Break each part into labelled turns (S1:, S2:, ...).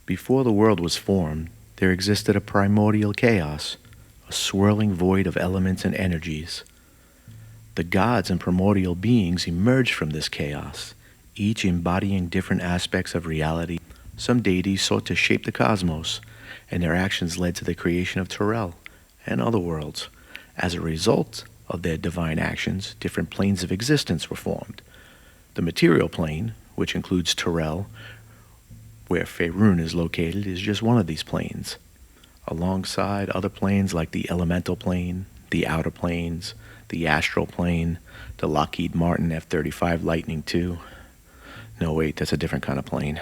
S1: Before the world was formed, there existed a primordial chaos, a swirling void of elements and energies. The gods and primordial beings emerged from this chaos, each embodying different aspects of reality. Some deities sought to shape the cosmos, and their actions led to the creation of Terrell and other worlds. As a result of their divine actions, different planes of existence were formed. The material plane, which includes Terrell, where Vhaeraun is located, is just one of these planes, alongside other planes like the elemental plane, the outer planes, the astral plane, the Lockheed Martin F-35 Lightning II. No, wait, that's a different kind of plane.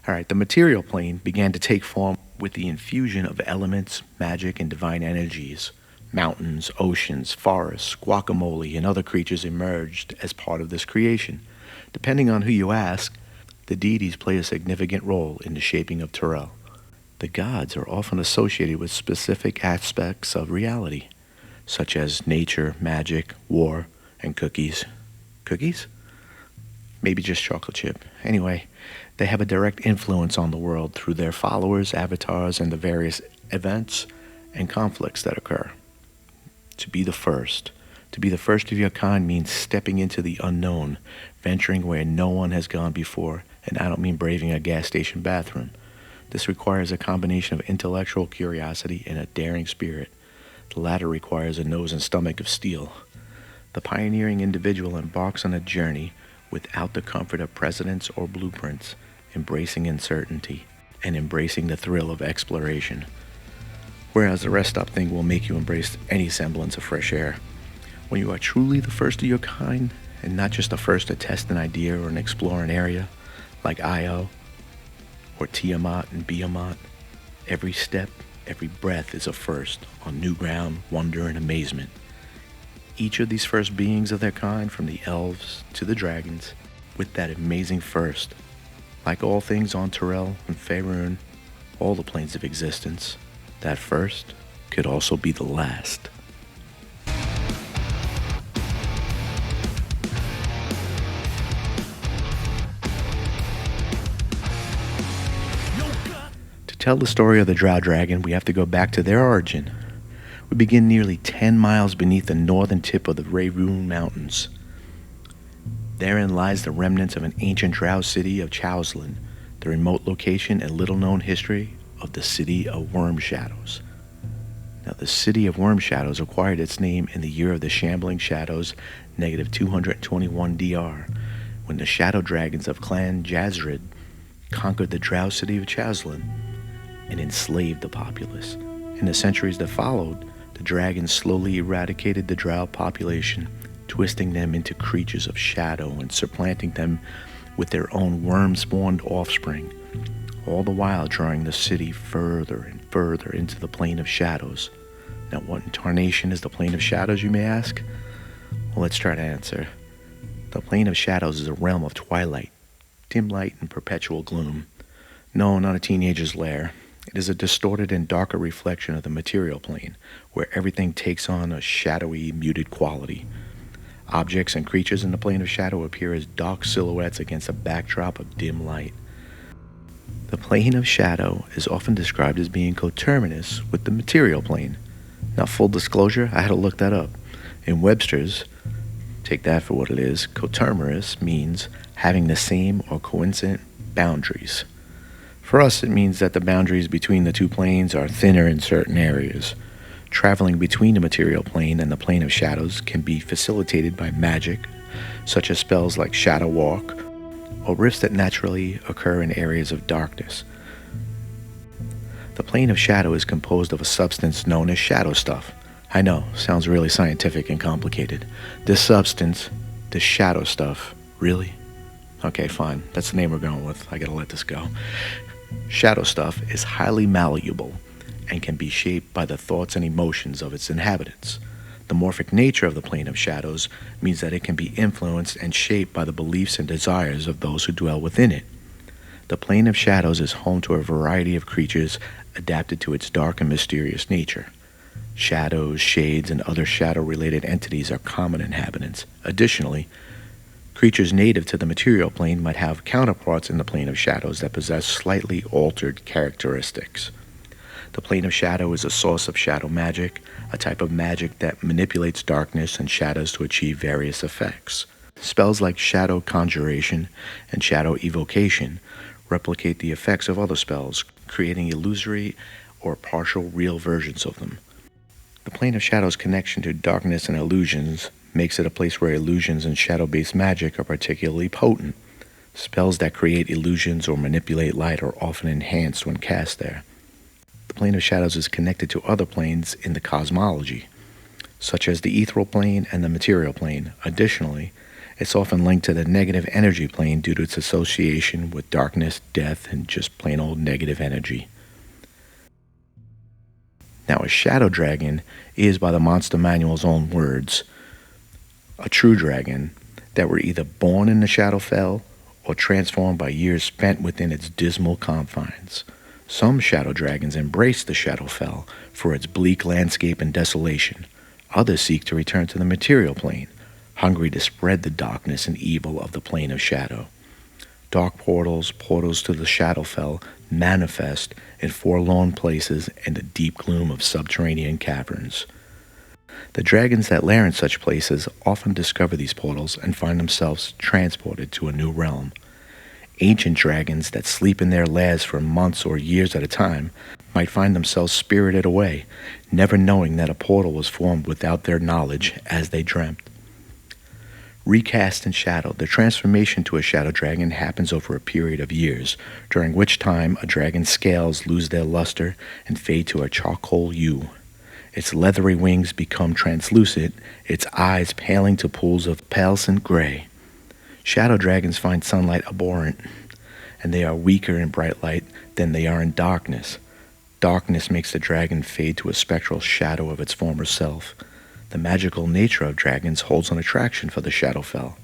S1: Alright, the material plane began to take form with the infusion of elements, magic, and divine energies. Mountains, oceans, forests, guacamole, and other creatures emerged as part of this creation. Depending on who you ask, the deities play a significant role in the shaping of Terrell. The gods are often associated with specific aspects of reality, such as nature, magic, war, and cookies. Cookies? Maybe just chocolate chip. Anyway, they have a direct influence on the world through their followers, avatars, and the various events and conflicts that occur. To be the first. To be the first of your kind means stepping into the unknown, venturing where no one has gone before, and I don't mean braving a gas station bathroom. This requires a combination of intellectual curiosity and a daring spirit. The latter requires a nose and stomach of steel. The pioneering individual embarks on a journey without the comfort of precedents or blueprints, embracing uncertainty and embracing the thrill of exploration. Whereas the rest stop thing will make you embrace any semblance of fresh air. When you are truly the first of your kind, and not just the first to test an idea or explore an area, like Io or Tiamat and Behemoth, every step, every breath is a first on new ground, wonder, and amazement. Each of these first beings of their kind, from the elves to the dragons, with that amazing first. Like all things on Terrell and Vhaeraun, all the planes of existence, that first could also be the last. To tell the story of the Drow Dragon, we have to go back to their origin. We begin nearly 10 miles beneath the northern tip of the Rauvin Mountains. Therein lies the remnants of an ancient Drow city of Chaulssin, the remote location and little-known history of the City of Wyrmshadows. Now, the City of Wyrmshadows acquired its name in the Year of the Shambling Shadows, -221 DR, when the Shadow Dragons of Clan Jaezred conquered the Drow city of Chaulssin and enslaved the populace. In the centuries that followed, the dragons slowly eradicated the Drow population, twisting them into creatures of shadow and supplanting them with their own wyrm-spawned offspring, all the while drawing the city further and further into the plane of shadows. Now, what in tarnation is the plane of shadows, you may ask? Well, let's try to answer. The plane of shadows is a realm of twilight, dim light, and perpetual gloom. No, not a teenager's lair. It is a distorted and darker reflection of the material plane, where everything takes on a shadowy, muted quality. Objects and creatures in the plane of shadow appear as dark silhouettes against a backdrop of dim light. The plane of shadow is often described as being coterminous with the material plane. Now, full disclosure, I had to look that up. In Webster's, take that for what it is, coterminous means having the same or coincident boundaries. For us, it means that the boundaries between the two planes are thinner in certain areas. Traveling between the material plane and the plane of shadows can be facilitated by magic, such as spells like Shadow Walk, or rifts that naturally occur in areas of darkness. The plane of shadow is composed of a substance known as shadow stuff. I know, sounds really scientific and complicated. This substance, this shadow stuff, really? Okay, fine, that's the name we're going with. I gotta let this go. Shadow stuff is highly malleable and can be shaped by the thoughts and emotions of its inhabitants. The morphic nature of the plane of shadows means that it can be influenced and shaped by the beliefs and desires of those who dwell within it. The plane of shadows is home to a variety of creatures adapted to its dark and mysterious nature. Shadows, shades, and other shadow-related entities are common inhabitants. Additionally, creatures native to the material plane might have counterparts in the plane of shadows that possess slightly altered characteristics. The plane of shadow is a source of shadow magic, a type of magic that manipulates darkness and shadows to achieve various effects. Spells like shadow conjuration and shadow evocation replicate the effects of other spells, creating illusory or partial real versions of them. The plane of shadow's connection to darkness and illusions makes it a place where illusions and shadow-based magic are particularly potent. Spells that create illusions or manipulate light are often enhanced when cast there. The plane of shadows is connected to other planes in the cosmology, such as the ethereal plane and the material plane. Additionally, it's often linked to the negative energy plane due to its association with darkness, death, and just plain old negative energy. Now, a shadow dragon is, by the monster manual's own words, a true dragon that were either born in the Shadowfell or transformed by years spent within its dismal confines. Some shadow dragons embrace the Shadowfell for its bleak landscape and desolation. Others seek to return to the material plane, hungry to spread the darkness and evil of the plane of shadow. Dark portals to the Shadowfell, manifest in forlorn places in the deep gloom of subterranean caverns. The dragons that lair in such places often discover these portals and find themselves transported to a new realm. Ancient dragons that sleep in their lairs for months or years at a time might find themselves spirited away, never knowing that a portal was formed without their knowledge as they dreamt. Recast in shadow, the transformation to a shadow dragon happens over a period of years, during which time a dragon's scales lose their luster and fade to a charcoal hue. Its leathery wings become translucent, its eyes paling to pools of pallescent gray. Shadow dragons find sunlight abhorrent, and they are weaker in bright light than they are in darkness. Darkness makes the dragon fade to a spectral shadow of its former self. The magical nature of dragons holds an attraction for the Shadowfell,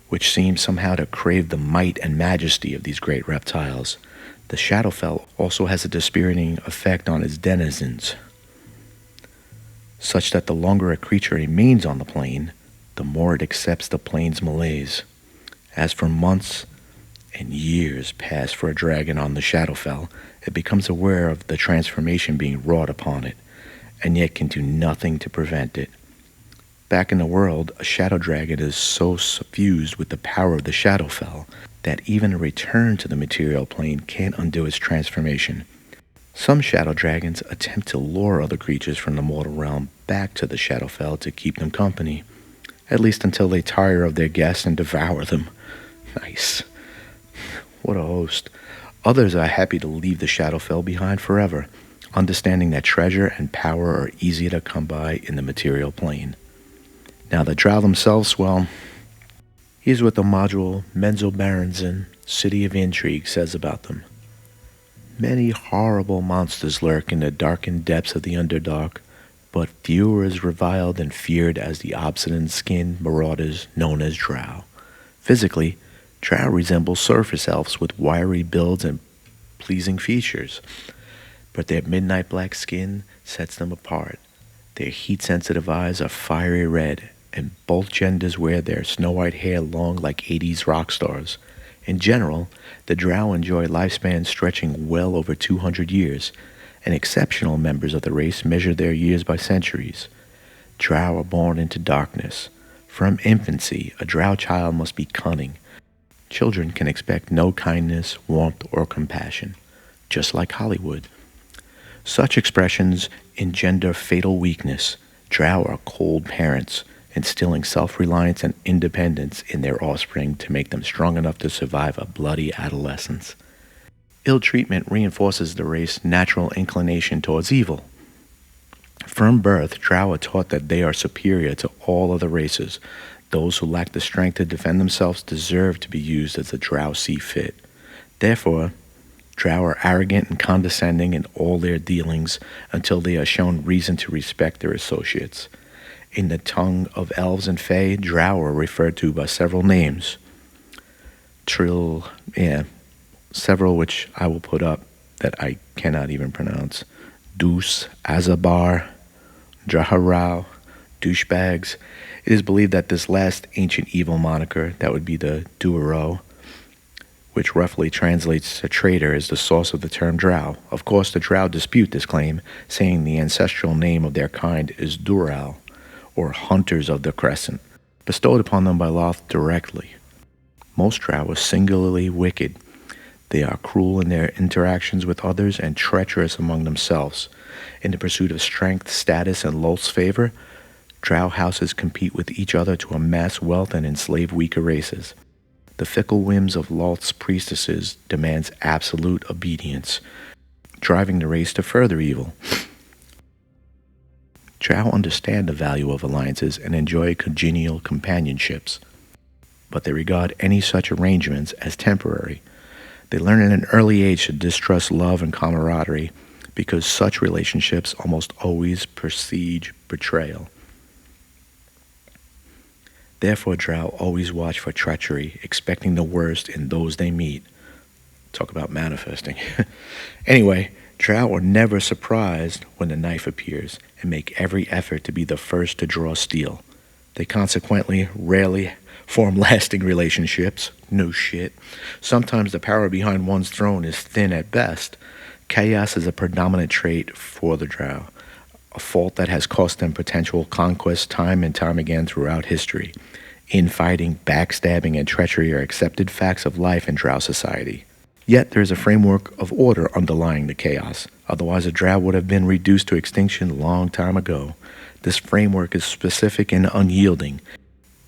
S1: which seems somehow to crave the might and majesty of these great reptiles. The Shadowfell also has a dispiriting effect on its denizens, such that the longer a creature remains on the plane, the more it accepts the plane's malaise. As for months and years pass for a dragon on the Shadowfell, it becomes aware of the transformation being wrought upon it, and yet can do nothing to prevent it. Back in the world, a shadow dragon is so suffused with the power of the Shadowfell that even a return to the material plane can't undo its transformation. Some shadow dragons attempt to lure other creatures from the mortal realm back to the Shadowfell to keep them company, at least until they tire of their guests and devour them. Nice. What a host. Others are happy to leave the Shadowfell behind forever, understanding that treasure and power are easier to come by in the material plane. Now the Drow themselves, well, here's what the module Menzoberranzan, City of Intrigue, says about them. Many horrible monsters lurk in the darkened depths of the Underdark, but few are as reviled and feared as the obsidian-skinned marauders known as Drow. Physically, Drow resemble surface elves with wiry builds and pleasing features, but their midnight black skin sets them apart. Their heat-sensitive eyes are fiery red, and both genders wear their snow-white hair long like 80s rock stars. In general, the Drow enjoy lifespans stretching well over 200 years, and exceptional members of the race measure their years by centuries. Drow are born into darkness. From infancy, a Drow child must be cunning. Children can expect no kindness, warmth, or compassion, just like Hollywood. Such expressions engender fatal weakness. Drow are cold parents, instilling self-reliance and independence in their offspring to make them strong enough to survive a bloody adolescence. Ill treatment reinforces the race's natural inclination towards evil. From birth, Drow are taught that they are superior to all other races. Those who lack the strength to defend themselves deserve to be used as the Drow see fit. Therefore, Drow are arrogant and condescending in all their dealings until they are shown reason to respect their associates. In the tongue of elves and fae, drow are referred to by several names. Several which I will put up that I cannot even pronounce. Deuce, Azabar, Draharau, douchebags. It is believed that this last ancient evil moniker, that would be the Duero, which roughly translates to traitor, is the source of the term drow. Of course, the drow dispute this claim, saying the ancestral name of their kind is Dural, or hunters of the crescent, bestowed upon them by Lolth directly. Most drow are singularly wicked. They are cruel in their interactions with others and treacherous among themselves. In the pursuit of strength, status, and Lolth's favor, drow houses compete with each other to amass wealth and enslave weaker races. The fickle whims of Lolth's priestesses demands absolute obedience, driving the race to further evil. Drow understand the value of alliances and enjoy congenial companionships, but they regard any such arrangements as temporary. They learn at an early age to distrust love and camaraderie because such relationships almost always precede betrayal. Therefore, drow always watch for treachery, expecting the worst in those they meet. Talk about manifesting. Anyway, drow are never surprised when the knife appears and make every effort to be the first to draw steel. They consequently rarely form lasting relationships. No shit. Sometimes the power behind one's throne is thin at best. Chaos is a predominant trait for the drow, a fault that has cost them potential conquest time and time again throughout history. Infighting, backstabbing, and treachery are accepted facts of life in drow society. Yet there is a framework of order underlying the chaos. Otherwise, a drow would have been reduced to extinction long time ago. This framework is specific and unyielding,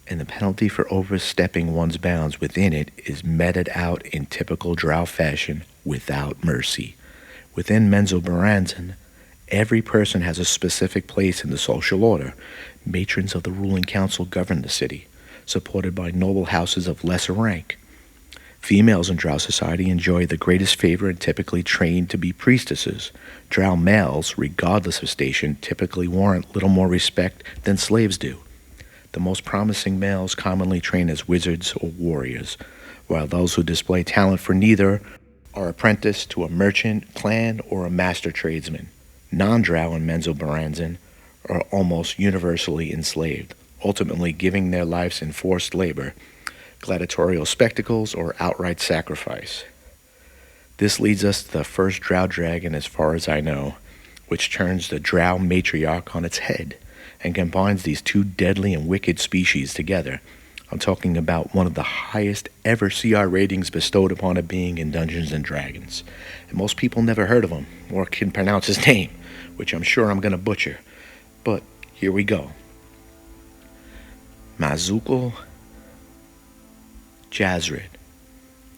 S1: and the penalty for overstepping one's bounds within it is meted out in typical drow fashion without mercy. Within Menzoberranzan, every person has a specific place in the social order. Matrons of the ruling council govern the city, supported by noble houses of lesser rank. Females in drow society enjoy the greatest favor and typically trained to be priestesses. Drow males, regardless of station, typically warrant little more respect than slaves do. The most promising males commonly train as wizards or warriors, while those who display talent for neither are apprenticed to a merchant, clan, or a master tradesman. Non-drow in Menzoberranzan are almost universally enslaved, ultimately giving their lives in forced labor, gladiatorial spectacles, or outright sacrifice. This leads us to the first Drow Dragon as far as I know, which turns the Drow matriarch on its head and combines these two deadly and wicked species together. I'm talking about one of the highest ever CR ratings bestowed upon a being in Dungeons & Dragons. And most people never heard of him or can pronounce his name, which I'm sure I'm going to butcher. But here we go. Clan Jaezred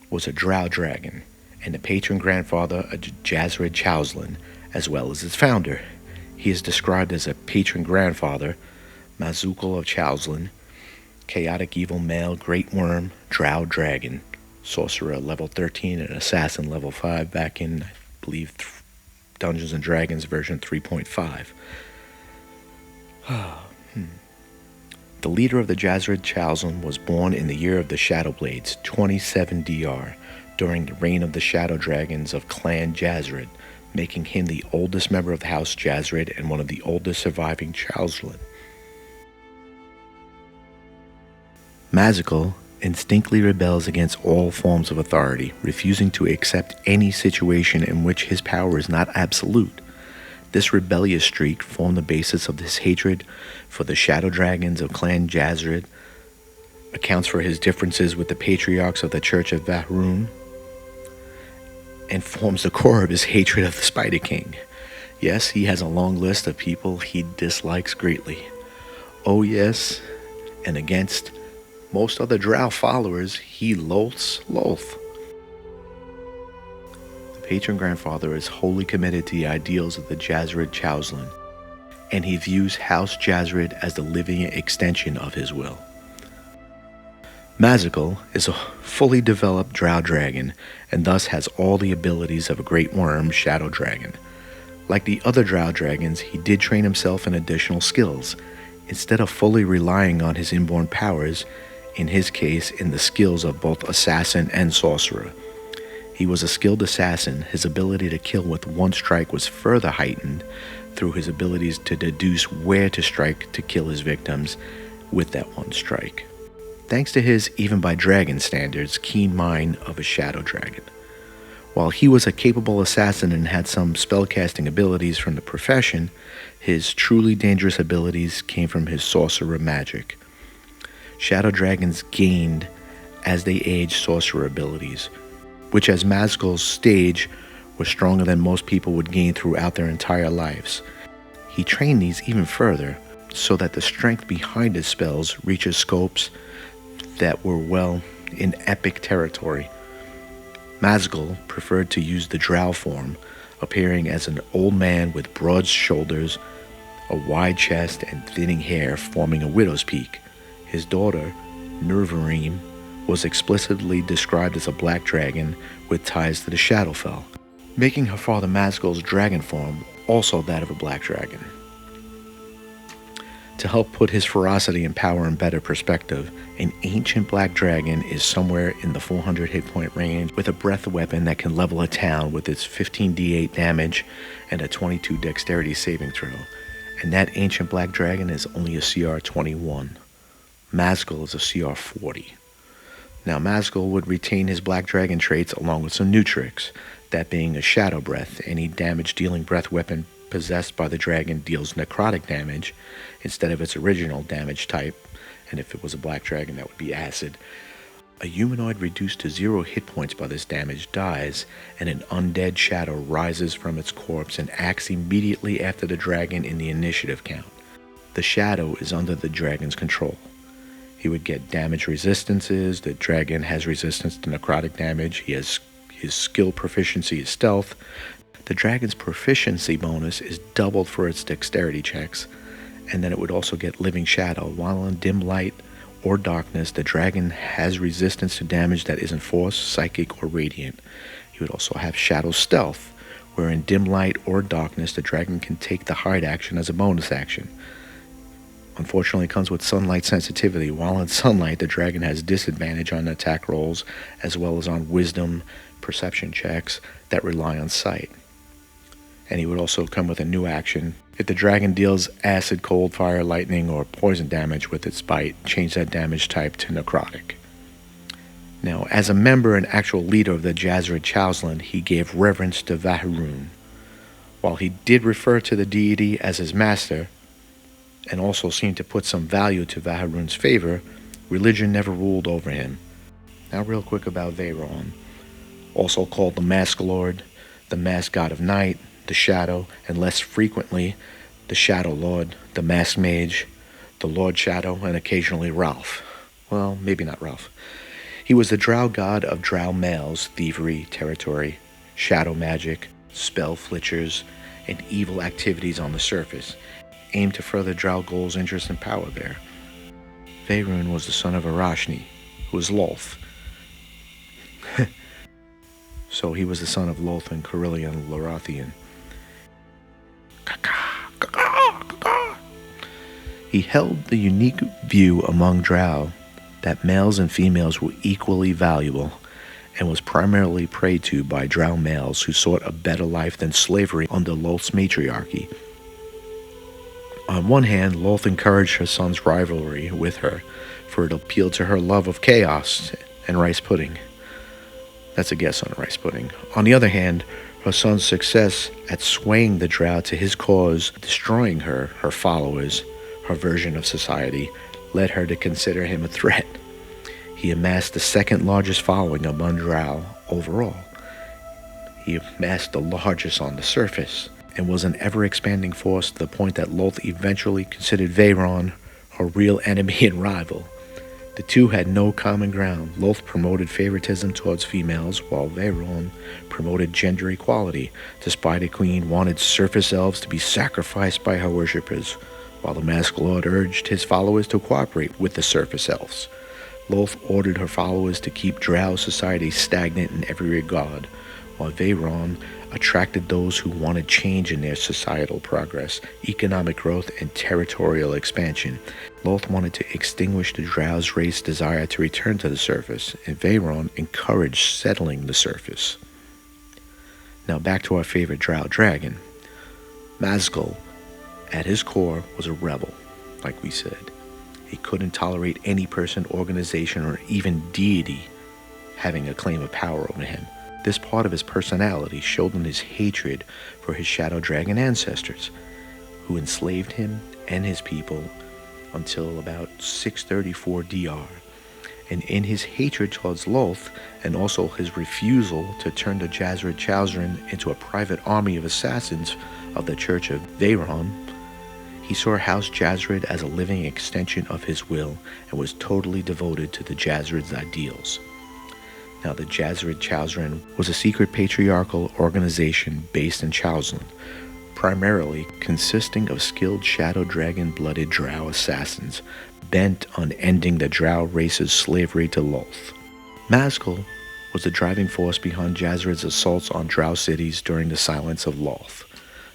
S1: was a Drow Dragon and the patron grandfather of Jazred Chaulssin, as well as its founder. He is described as a patron grandfather, Mazukal of Chaulssin, chaotic evil male, great worm, Drow Dragon, sorcerer level 13 and assassin level 5 back in, I believe, Dungeons & Dragons version 3.5. The leader of the Jazred Chaulssin was born in the year of the Shadowblades, 27 DR, during the reign of the Shadow Dragons of Clan Jaezred, making him the oldest member of the House Jazred and one of the oldest surviving Chaulssin. Mazikal instinctively rebels against all forms of authority, refusing to accept any situation in which his power is not absolute. This rebellious streak formed the basis of his hatred for the Shadow Dragons of Clan Jaezred, accounts for his differences with the patriarchs of the Church of Vhaeraun, and forms the core of his hatred of the Spider King. Yes, he has a long list of people he dislikes greatly. Oh yes, and against most other Drow followers, he loathes Lolth. The patron grandfather is wholly committed to the ideals of the Jazred Chaulssin, and he views House Jazred as the living extension of his will. Mazikal is a fully developed Drow Dragon, and thus has all the abilities of a great worm Shadow Dragon. Like the other Drow Dragons, he did train himself in additional skills. Instead of fully relying on his inborn powers, in his case in the skills of both assassin and sorcerer. He was a skilled assassin. His ability to kill with one strike was further heightened through his abilities to deduce where to strike to kill his victims with that one strike, thanks to his, even by dragon standards, keen mind of a shadow dragon. While he was a capable assassin and had some spellcasting abilities from the profession, his truly dangerous abilities came from his sorcerer magic. Shadow dragons gained as they aged sorcerer abilities, which as Mazgul's stage were stronger than most people would gain throughout their entire lives. He trained these even further, so that the strength behind his spells reaches scopes that were well in epic territory. Mazgul preferred to use the drow form, appearing as an old man with broad shoulders, a wide chest, and thinning hair forming a widow's peak. His daughter, Narine, was explicitly described as a black dragon with ties to the Shadowfell, making her father Mazgul's dragon form also that of a black dragon. To help put his ferocity and power in better perspective, an ancient black dragon is somewhere in the 400 hit point range with a breath weapon that can level a town with its 15d8 damage and a 22 dexterity saving throw, and that ancient black dragon is only a CR 21. Mazgul is a CR 40. Now Mazgul would retain his black dragon traits along with some new tricks, that being a shadow breath. Any damage dealing breath weapon possessed by the dragon deals necrotic damage instead of its original damage type, and if it was a black dragon that would be acid. A humanoid reduced to 0 hit points by this damage dies, and an undead shadow rises from its corpse and acts immediately after the dragon in the initiative count. The shadow is under the dragon's control. He would get damage resistances. The dragon has resistance to necrotic damage. His skill proficiency is stealth. The dragon's proficiency bonus is doubled for its dexterity checks, and then it would also get living shadow. While in dim light or darkness, the dragon has resistance to damage that isn't force, psychic, or radiant. He would also have shadow stealth, where in dim light or darkness, the dragon can take the hide action as a bonus action. Unfortunately, it comes with sunlight sensitivity. While in sunlight, the dragon has disadvantage on attack rolls, as well as on wisdom perception checks that rely on sight. And he would also come with a new action. If the dragon deals acid, cold, fire, lightning, or poison damage with its bite, change that damage type to necrotic. Now, as a member and actual leader of the Jazred Chaulssin, he gave reverence to Vhaeraun. While he did refer to the deity as his master, and also seemed to put some value to Vhaeraun's favor, religion never ruled over him. Now real quick about Vhaeraun, also called the Mask Lord, the Mask God of Night, the Shadow, and less frequently, the Shadow Lord, the Mask Mage, the Lord Shadow, and occasionally Ralph. Well, maybe not Ralph. He was the drow god of drow males, thievery, territory, shadow magic, spell flitchers, and evil activities on the surface, aimed to further drow goals, interest, and power there. Vhaeraun was the son of Arashni, who was Lolth. So he was the son of Lolth and Carillion Lorathian. He held the unique view among drow that males and females were equally valuable, and was primarily preyed to by drow males who sought a better life than slavery under Lolth's matriarchy. On one hand, Lolth encouraged her son's rivalry with her, for it appealed to her love of chaos and rice pudding. That's a guess on rice pudding. On the other hand, her son's success at swaying the drow to his cause, destroying her followers, her version of society, led her to consider him a threat. He amassed the second largest following among drow overall. He amassed the largest on the surface, and was an ever-expanding force to the point that Lolth eventually considered Vhaeraun her real enemy and rival. The two had no common ground. Lolth promoted favoritism towards females, while Vhaeraun promoted gender equality. The Spider Queen wanted surface elves to be sacrificed by her worshippers, while the Mask Lord urged his followers to cooperate with the surface elves. Lolth ordered her followers to keep drow society stagnant in every regard, while Vhaeraun attracted those who wanted change in their societal progress, economic growth, and territorial expansion. Lolth wanted to extinguish the Drow's race desire to return to the surface, and Vhaeraun encouraged settling the surface. Now back to our favorite Drow Dragon. Mazgul, at his core, was a rebel, like we said. He couldn't tolerate any person, organization, or even deity having a claim of power over him. This part of his personality showed in his hatred for his Shadow Dragon ancestors, who enslaved him and his people until about 634 DR. And in his hatred towards Lolth, and also his refusal to turn the Jazred Chaulssin into a private army of assassins of the Church of Vhaeraun, he saw House Jazred as a living extension of his will and was totally devoted to the Jazred's ideals. Now, the Jazred Chaulssin was a secret patriarchal organization based in Chaulssin, primarily consisting of skilled Shadow Dragon-blooded Drow assassins bent on ending the Drow race's slavery to Lolth. Mazgul was the driving force behind Jazred's assaults on Drow cities during the Silence of Lolth.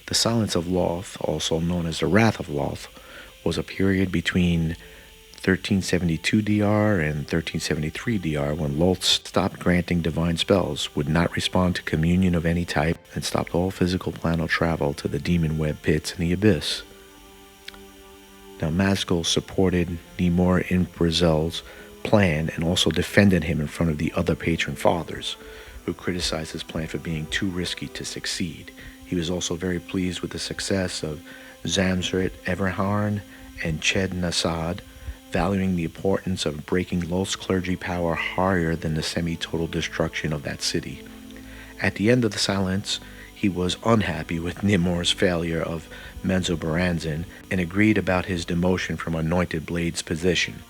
S1: The Silence of Lolth, also known as the Wrath of Lolth, was a period between 1372 DR and 1373 DR when Lolth stopped granting divine spells, would not respond to communion of any type, and stopped all physical planal travel to the demon web pits in the abyss. Now, Mazgul supported Nemor Imbrazel's plan and also defended him in front of the other patron fathers, who criticized his plan for being too risky to succeed. He was also very pleased with the success of Zamzrit Everharn and Ched Nasad, valuing the importance of breaking Lolth's clergy power higher than the semi-total destruction of that city. At the end of the Silence, he was unhappy with Nemor's failure of Menzoberranzan and agreed about his demotion from Anointed Blade's position.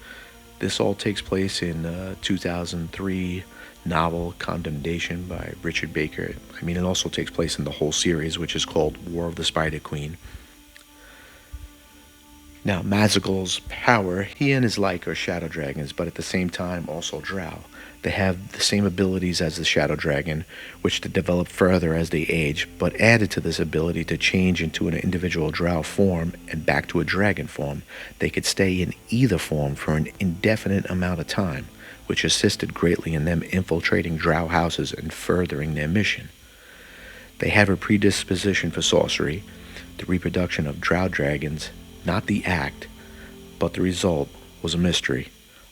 S1: This all takes place in 2003 novel Condemnation by Richard Baker. It also takes place in the whole series, which is called War of the Spider Queen. Now, Mazgul's power, he and his like are Shadow Dragons, but at the same time also Drow. They have the same abilities as the Shadow Dragon, which they develop further as they age, but added to this ability to change into an individual Drow form and back to a dragon form, they could stay in either form for an indefinite amount of time, which assisted greatly in them infiltrating Drow houses and furthering their mission. They have a predisposition for sorcery, the reproduction of Drow Dragons, not the act, but the result was a mystery.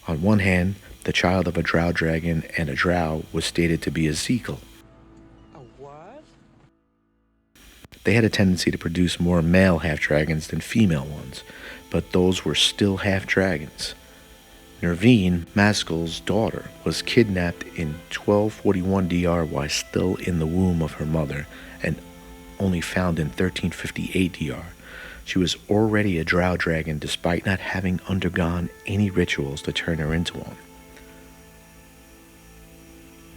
S1: On one hand, the child of a Drow Dragon and a Drow was stated to be a Zekly.
S2: A what?
S1: They had a tendency to produce more male half-dragons than female ones, but those were still half-dragons. Narine, Mazgul's daughter, was kidnapped in 1241 DR while still in the womb of her mother, and only found in 1358 DR. She was already a Drow Dragon despite not having undergone any rituals to turn her into one.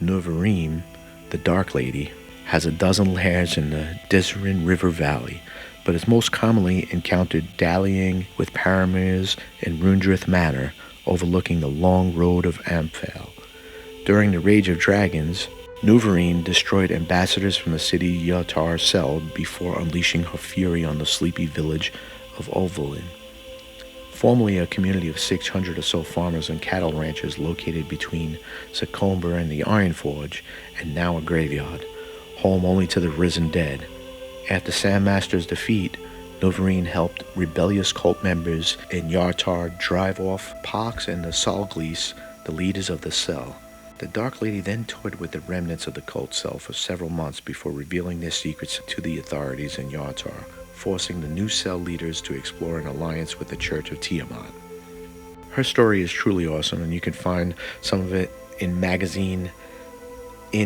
S1: Narine, the Dark Lady, has a dozen lairs in the Dezerin River Valley, but is most commonly encountered dallying with Paramirs in Rundrith Manor, overlooking the long road of Amphale. During the Rage of Dragons, Narine destroyed ambassadors from the city Yatar Seld before unleashing her fury on the sleepy village of Ovalin. Formerly a community of 600 or so farmers and cattle ranchers located between Sacomber and the Iron Forge, and now a graveyard, home only to the risen dead. After Sandmaster's defeat, Narine helped rebellious cult members in Yartar drive off Pox and the Salglees, the leaders of the Cell. The Dark Lady then toyed with the remnants of the cult cell for several months before revealing their secrets to the authorities in Yartar, forcing the new cell leaders to explore an alliance with the Church of Tiamat. Her story is truly awesome, and you can find some of it in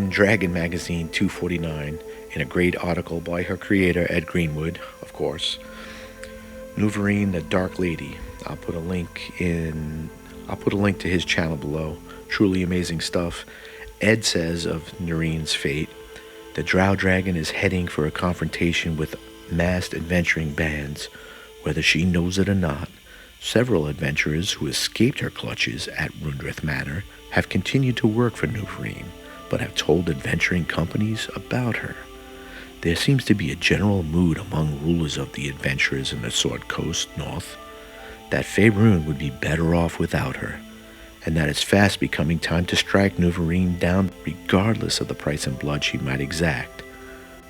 S1: Dragon Magazine 249, in a great article by her creator, Ed Greenwood, of course. Narine, the Dark Lady. I'll put a link to his channel below. Truly amazing stuff. Ed says of Narine's fate, the Drow Dragon is heading for a confrontation with massed adventuring bands. Whether she knows it or not, several adventurers who escaped her clutches at Rundrith Manor have continued to work for Narine, but have told adventuring companies about her. There seems to be a general mood among rulers of the adventurers in the Sword Coast north that Vhaeraun would be better off without her, and that it's fast becoming time to strike Narine down regardless of the price in blood she might exact.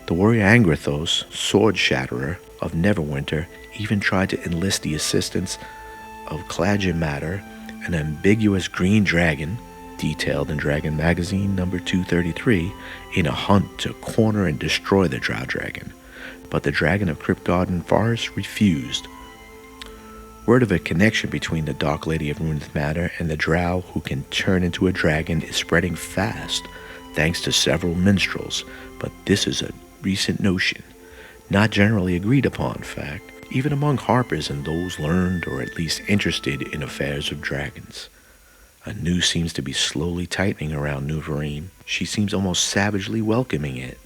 S1: The warrior Angrathos, sword shatterer of Neverwinter, even tried to enlist the assistance of Clagimatter, an ambiguous green dragon, detailed in Dragon Magazine number 233, in a hunt to corner and destroy the Drow Dragon, but the Dragon of Cryptgarden Forest refused. Word of a connection between the Dark Lady of Ruined Matter and the Drow who can turn into a dragon is spreading fast, thanks to several minstrels, but this is a recent notion, not generally agreed upon fact, even among harpers and those learned or at least interested in affairs of dragons. A noose seems to be slowly tightening around Narine. She seems almost savagely welcoming it.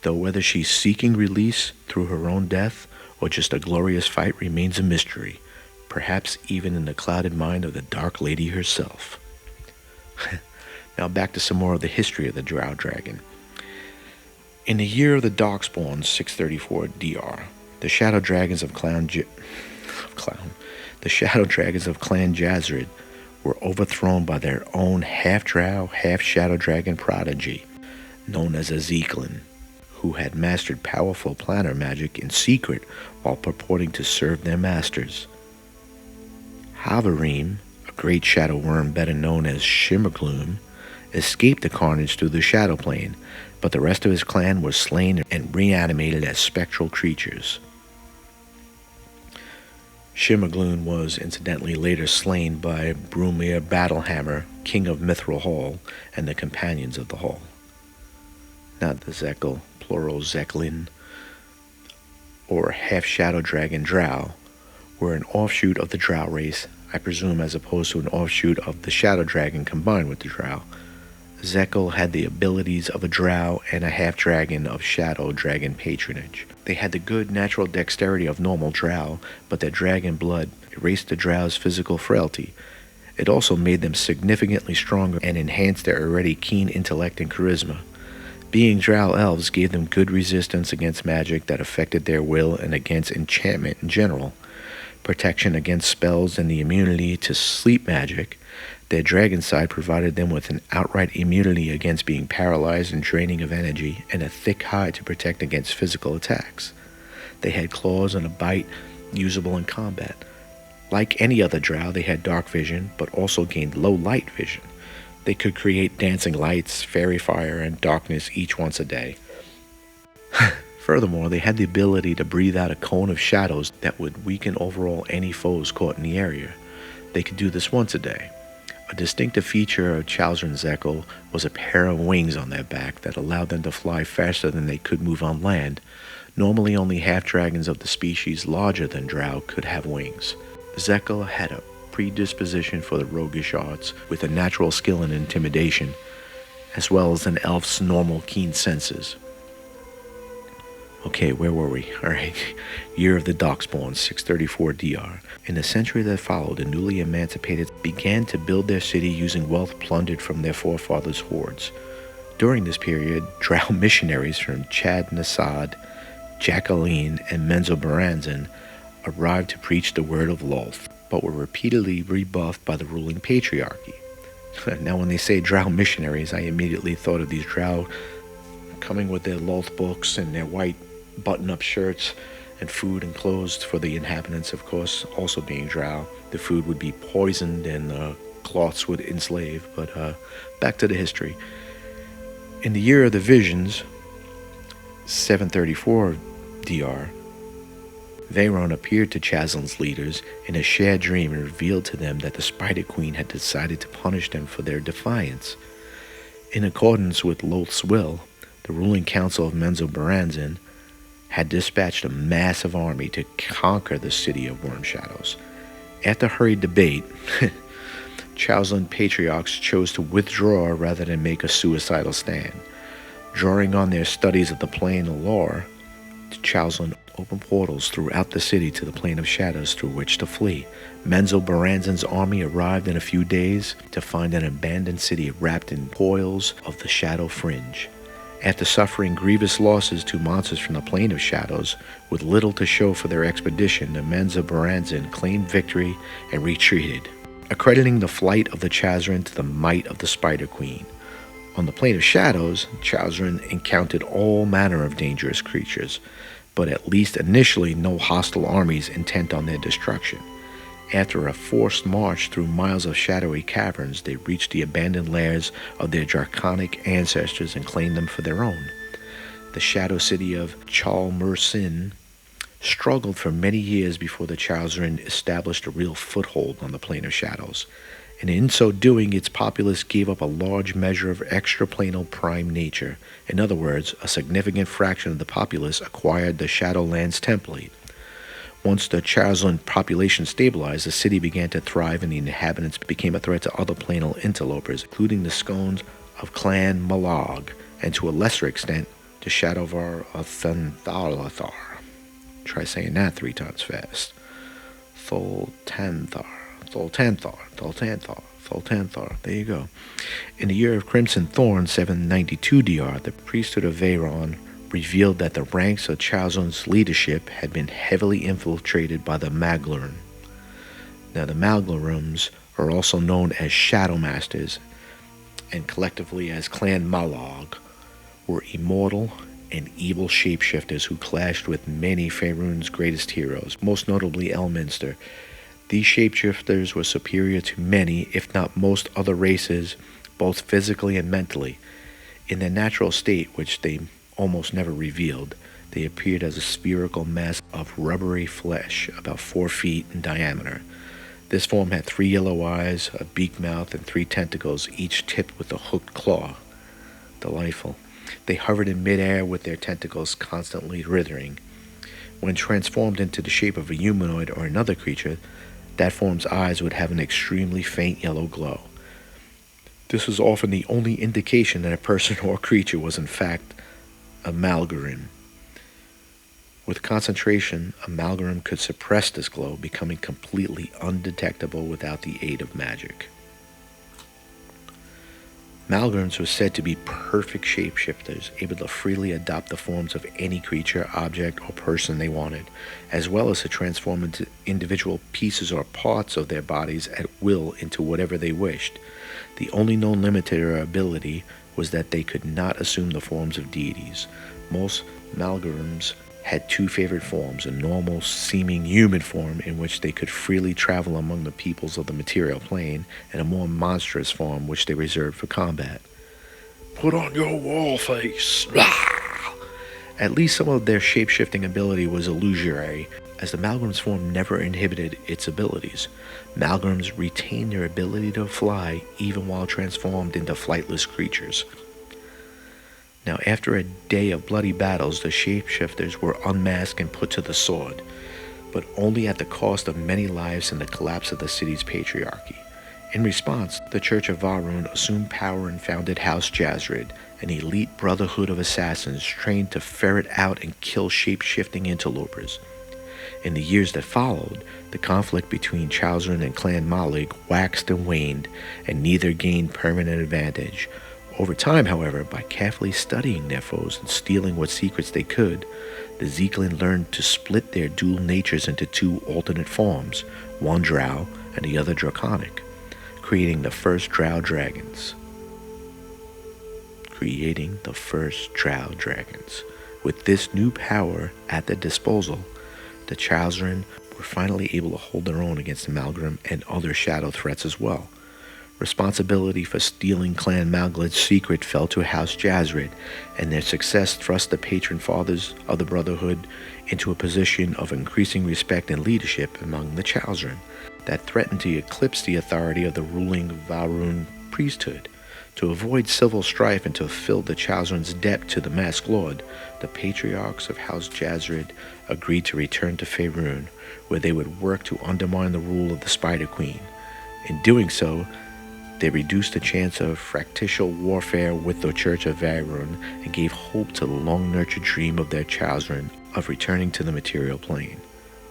S1: Though whether she's seeking release through her own death or just a glorious fight remains a mystery, perhaps even in the clouded mind of the Dark Lady herself. Now back to some more of the history of the Drow Dragon. In the year of the Darkspawn 634 DR, the Shadow Dragons of Clan Jaezred were overthrown by their own half-drow, half-shadow dragon prodigy, known as a Zekly, who had mastered powerful planner magic in secret while purporting to serve their masters. Vhaeraun, a great shadow worm better known as Shimmergloom, escaped the carnage through the shadow plane, but the rest of his clan was slain and reanimated as spectral creatures. Shimmergloom was incidentally later slain by Brumir Battlehammer, king of Mithril Hall, and the companions of the hall. Not the Zekly, plural Zeklin, or half-shadow dragon Drow, were an offshoot of the Drow race, I presume as opposed to an offshoot of the shadow dragon combined with the Drow. Zekly had the abilities of a Drow and a half-dragon of shadow dragon patronage. They had the good natural dexterity of normal Drow, but their dragon blood erased the Drow's physical frailty. It also made them significantly stronger and enhanced their already keen intellect and charisma. Being Drow elves gave them good resistance against magic that affected their will and against enchantment in general, protection against spells and the immunity to sleep magic. Their dragon side provided them with an outright immunity against being paralyzed and draining of energy, and a thick hide to protect against physical attacks. They had claws and a bite usable in combat. Like any other Drow, they had dark vision, but also gained low light vision. They could create dancing lights, fairy fire, and darkness each once a day. Furthermore, they had the ability to breathe out a cone of shadows that would weaken overall any foes caught in the area. They could do this once a day. A distinctive feature of Chaulssin Zekly was a pair of wings on their back that allowed them to fly faster than they could move on land. Normally only half-dragons of the species larger than Drow could have wings. Zekly had a predisposition for the roguish arts, with a natural skill in intimidation, as well as an elf's normal keen senses. Okay, where were we? Alright, Year of the Darkspawn, 634 DR. In the century that followed, the newly emancipated began to build their city using wealth plundered from their forefathers' hordes. During this period, Drow missionaries from Chad Nasad, Jacqueline, and Menzoberranzan arrived to preach the word of Lolth, but were repeatedly rebuffed by the ruling patriarchy. Now when they say Drow missionaries, I immediately thought of these Drow coming with their Lolth books and their white button-up shirts and food and clothes for the inhabitants, of course, also being Drow. The food would be poisoned and cloths would enslave, but back to the history. In the Year of the Visions, 734 DR, Vhaeraun appeared to Chaulssin's leaders in a shared dream and revealed to them that the Spider Queen had decided to punish them for their defiance. In accordance with Lolth's will, the ruling council of Menzoberranzan had dispatched a massive army to conquer the City of Wyrmshadows. After hurried debate, Chaulssin patriarchs chose to withdraw rather than make a suicidal stand. Drawing on their studies of the plane lore, Chaulssin open portals throughout the city to the Plane of Shadows through which to flee. Menzo Baranzan's army arrived in a few days to find an abandoned city wrapped in coils of the Shadow Fringe. After suffering grievous losses to monsters from the Plane of Shadows, with little to show for their expedition, the Menzo Baranzan claimed victory and retreated, accrediting the flight of the Chazrin to the might of the Spider Queen. On the Plane of Shadows, Chazrin encountered all manner of dangerous creatures, but at least initially no hostile armies intent on their destruction. After a forced march through miles of shadowy caverns, they reached the abandoned lairs of their draconic ancestors and claimed them for their own. The shadow city of Chaulssin struggled for many years before the Chazrin established a real foothold on the Plane of Shadows, and in so doing its populace gave up a large measure of extraplanal prime nature. In other words, a significant fraction of the populace acquired the Shadowlands template. Once the Chazrin population stabilized, the city began to thrive and the inhabitants became a threat to other planal interlopers, including the scones of Clan Malaug, and to a lesser extent, to Shadowvar of Thenthalar. Try saying that 3 times fast. Tholtanthar. There you go. In the Year of Crimson Thorn, 792 DR, the priesthood of Vhaeraun revealed that the ranks of Chazrin's leadership had been heavily infiltrated by the Malaugryms. Now, the Malaugryms are also known as Shadow Masters, and collectively as Clan Malaug, were immortal and evil shapeshifters who clashed with many Vhaeraun's greatest heroes, most notably Elminster. These shapeshifters were superior to many, if not most, other races, both physically and mentally. In their natural state, which they almost never revealed, they appeared as a spherical mass of rubbery flesh, about 4 feet in diameter. This form had 3 yellow eyes, a beak mouth, and 3 tentacles, each tipped with a hooked claw. Delightful. They hovered in midair with their tentacles constantly writhing. When transformed into the shape of a humanoid or another creature, that form's eyes would have an extremely faint yellow glow. This was often the only indication that a person or creature was in fact a Malaughrym. With concentration, a Malaughrym could suppress this glow, becoming completely undetectable without the aid of magic. Malaugryms were said to be perfect shapeshifters, able to freely adopt the forms of any creature, object, or person they wanted, as well as to transform into individual pieces or parts of their bodies at will into whatever they wished. The only known limit to their ability was that they could not assume the forms of deities. Most Malaugryms had 2 favorite forms: a normal seeming human form in which they could freely travel among the peoples of the material plane, and a more monstrous form which they reserved for combat. Put on your wall face! At least some of their shape-shifting ability was illusory, as the Malaugrim's form never inhibited its abilities. Malaugryms retained their ability to fly even while transformed into flightless creatures. Now, after a day of bloody battles, the shapeshifters were unmasked and put to the sword, but only at the cost of many lives and the collapse of the city's patriarchy. In response, the Church of Vhaeraun assumed power and founded House Jaezred, an elite brotherhood of assassins trained to ferret out and kill shape-shifting interlopers. In the years that followed, the conflict between Chaulssin and Clan Malaug waxed and waned, and neither gained permanent advantage. Over time, however, by carefully studying their foes and stealing what secrets they could, the Zekly learned to split their dual natures into 2 alternate forms, one Drow and the other Draconic, creating the first Drow Dragons. With this new power at their disposal, the Chazrin were finally able to hold their own against the Malaughrym and other shadow threats as well. Responsibility for stealing Clan Malaug's secret fell to House Jaezred, and their success thrust the patron fathers of the Brotherhood into a position of increasing respect and leadership among the Chazrin that threatened to eclipse the authority of the ruling Vhaeraun priesthood. To avoid civil strife and to fill the Chazrin's debt to the Masked Lord, the patriarchs of House Jaezred agreed to return to Vhaeraun, where they would work to undermine the rule of the Spider Queen. In doing so, They reduced the chance of fractical warfare with the Church of Vhaeraun and gave hope to the long-nurtured dream of their children of returning to the material plane.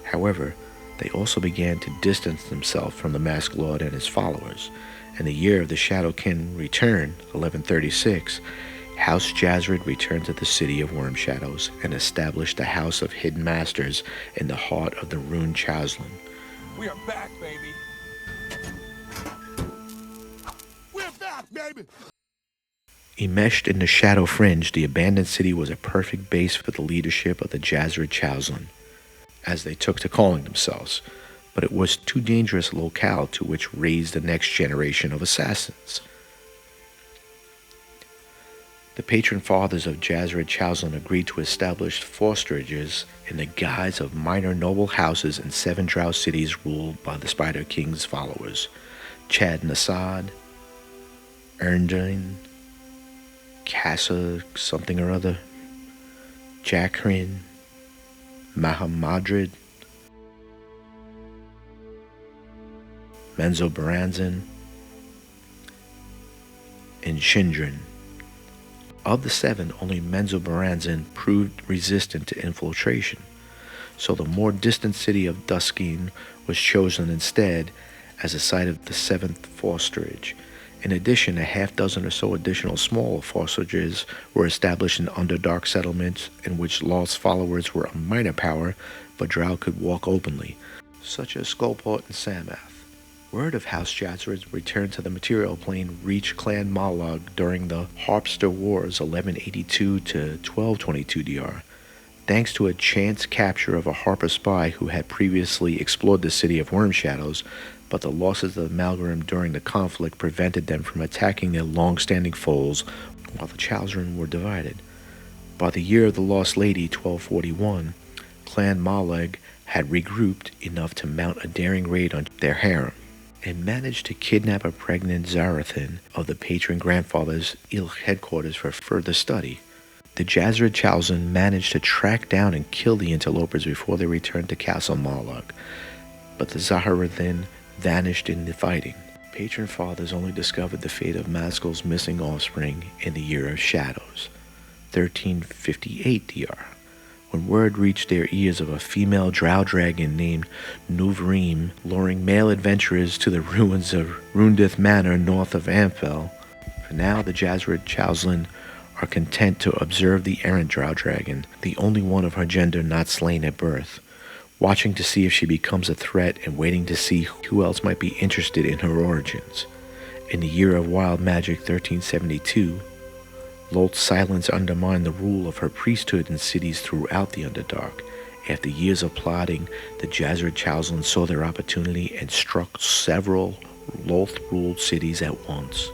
S1: However, they also began to distance themselves from the Masked Lord and his followers. In the year of the Shadowkin return, 1136, House Jaezred returned to the City of Wyrmshadows and established the House of Hidden Masters in the heart of the ruined Chaulssin.
S2: We are back, baby. We're back, baby.
S1: Enmeshed in the Shadow Fringe, the abandoned city was a perfect base for the leadership of the Jazred Chaulssin, as they took to calling themselves, but it was too dangerous a locale to which raise the next generation of assassins. The patron fathers of Jazred Chaulssin agreed to establish fosterages in the guise of minor noble houses in 7 drow cities ruled by the Spider King's followers: Chad Nasad, Erndine, Casa something or other, Jakrin, Mahamadrid, Menzoberranzan, and Shindrin. Of the 7, only Menzoberranzan proved resistant to infiltration, so the more distant city of Duskin was chosen instead as a site of the 7th fosterage. In addition, a half-dozen or so additional smaller fosterages were established in Underdark settlements in which Lolth's followers were a minor power, but Drow could walk openly, such as Skullport and Samath. Word of House Jaezred's return to the material plane reached Clan Malaug during the Harpster Wars 1182 to 1222 DR. Thanks to a chance capture of a Harper spy who had previously explored the City of Wyrmshadows, but the losses of the Malaugryms during the conflict prevented them from attacking their long-standing foes while the Chaulssin were divided. By the year of the Lost Lady, 1241, Clan Malaug had regrouped enough to mount a daring raid on their harem, and managed to kidnap a pregnant Zarathan of the patron grandfather's Ilk headquarters for further study. The Jazred Chaulssin managed to track down and kill the interlopers before they returned to Castle Malaug, but the Zarathan vanished in the fighting. Patron fathers only discovered the fate of Maskel's missing offspring in the Year of Shadows, 1358 DR, when word reached their ears of a female Drow Dragon named Narine luring male adventurers to the ruins of Rundith Manor north of Amfell. For now, the Jazred Chaulssin are content to observe the errant Drow Dragon, the only one of her gender not slain at birth, watching to see if she becomes a threat and waiting to see who else might be interested in her origins. In the Year of Wild Magic 1372, Lolth's silence undermined the rule of her priesthood in cities throughout the Underdark. After years of plotting, the Jazred Chaulssin saw their opportunity and struck several Lolth-ruled cities at once.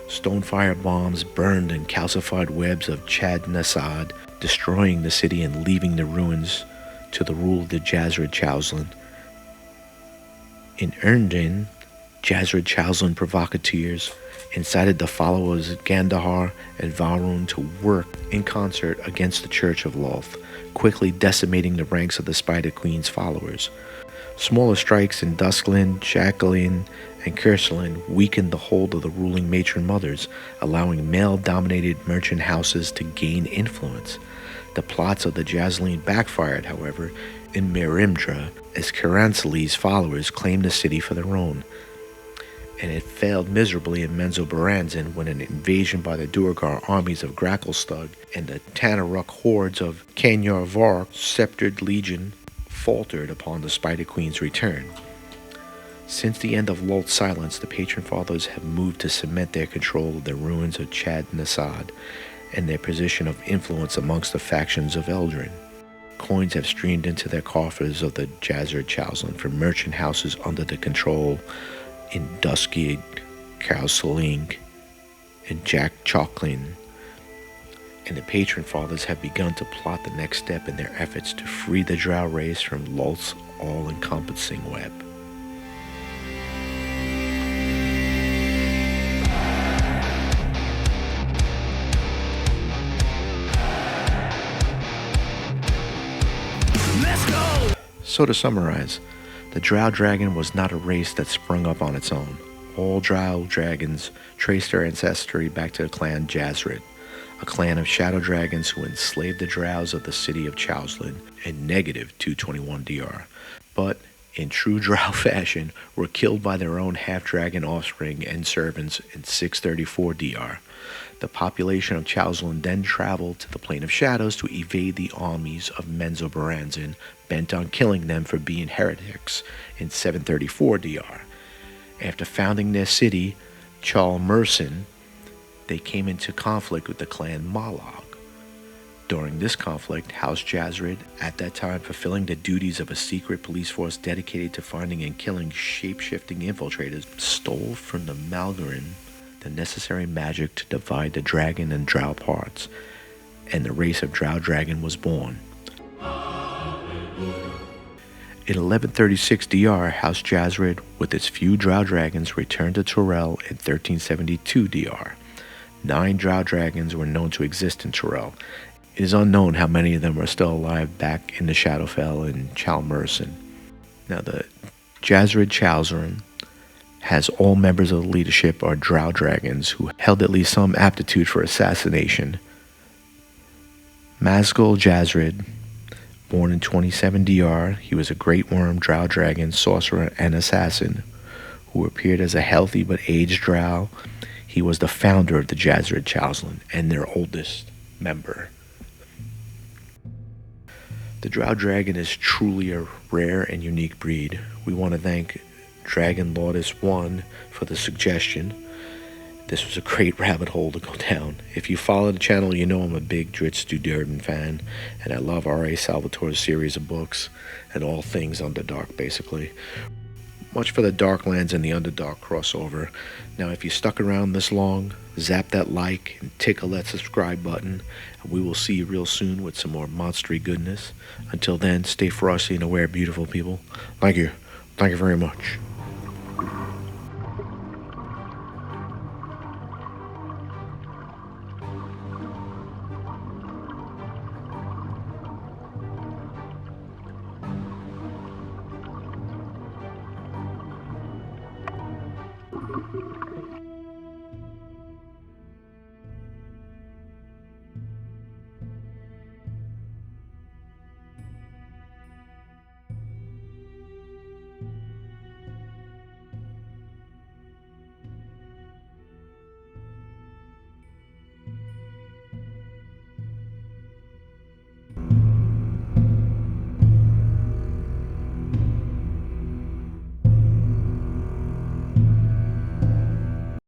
S1: Stonefire bombs burned and calcified webs of Chad Nasad, destroying the city and leaving the ruins to the rule of the Jazred Chaulssin. In Erndine, Jazred Chaulssin provocateurs incited the followers of Gandahar and Vhaeraun to work in concert against the Church of Lolth, quickly decimating the ranks of the Spider Queen's followers. Smaller strikes in Dusklin, Jacqueline, and Kursalin weakened the hold of the ruling matron mothers, allowing male-dominated merchant houses to gain influence. The plots of the Jazlin backfired, however, in Merimdra, as Karansali's followers claimed the city for their own, and it failed miserably in Menzoberranzan when an invasion by the Duergar armies of Gracklestug and the Tanaruk hordes of Kanyar-Vark's sceptered legion faltered upon the Spider Queen's return. Since the end of Lolth's silence, the Patron Fathers have moved to cement their control of the ruins of Chad Nasad and their position of influence amongst the factions of Eldrin. Coins have streamed into their coffers of the Jazred Chaulssin from merchant houses under the control in Duskyd, Chaulssin, and Jack Chalklin, and the Patron Fathers have begun to plot the next step in their efforts to free the Drow race from Lolth's all-encompassing web. So to summarize, the Drow Dragon was not a race that sprung up on its own. All Drow Dragons trace their ancestry back to the Clan Jaezred, a clan of shadow dragons who enslaved the Drows of the city of Chaulssin in negative 221 DR, but in true Drow fashion were killed by their own half-dragon offspring and servants in 634 DR. The population of Chaulssin then traveled to the Plane of Shadows to evade the armies of Menzoberranzan, bent on killing them for being heretics in 734 DR. After founding their city, Chaulssin, they came into conflict with the clan Malaug. During this conflict, House Jazid, at that time fulfilling the duties of a secret police force dedicated to finding and killing shape-shifting infiltrators, stole from the Malaugryms the necessary magic to divide the dragon and drow parts, and the race of Drow Dragon was born. In 1136 DR, House Jazred, with its few Drow Dragons, returned to Torel in 1372 DR. 9 Drow Dragons were known to exist in Torel. It is unknown how many of them are still alive back in the Shadowfell and Chaulssin. Now, the Jazred Chaulssin has all members of the leadership are Drow Dragons who held at least some aptitude for assassination. Mazgul Jazred, born in 27 DR, he was a great worm, Drow Dragon, sorcerer, and assassin who appeared as a healthy but aged Drow. He was the founder of the Jazred Chaulssin and their oldest member. The Drow Dragon is truly a rare and unique breed. We want to thank Dragon Lordess 1 for the suggestion. This was a great rabbit hole to go down. If you follow the channel, you know I'm a big Dritz Durden fan, and I love R.A. Salvatore's series of books and all things Underdark, basically. Much for the Darklands and the Underdark crossover. Now, if you stuck around this long, zap that like and tickle that subscribe button, and we will see you real soon with some more monstery goodness. Until then, stay frosty and aware, beautiful people. Thank you. Thank you very much.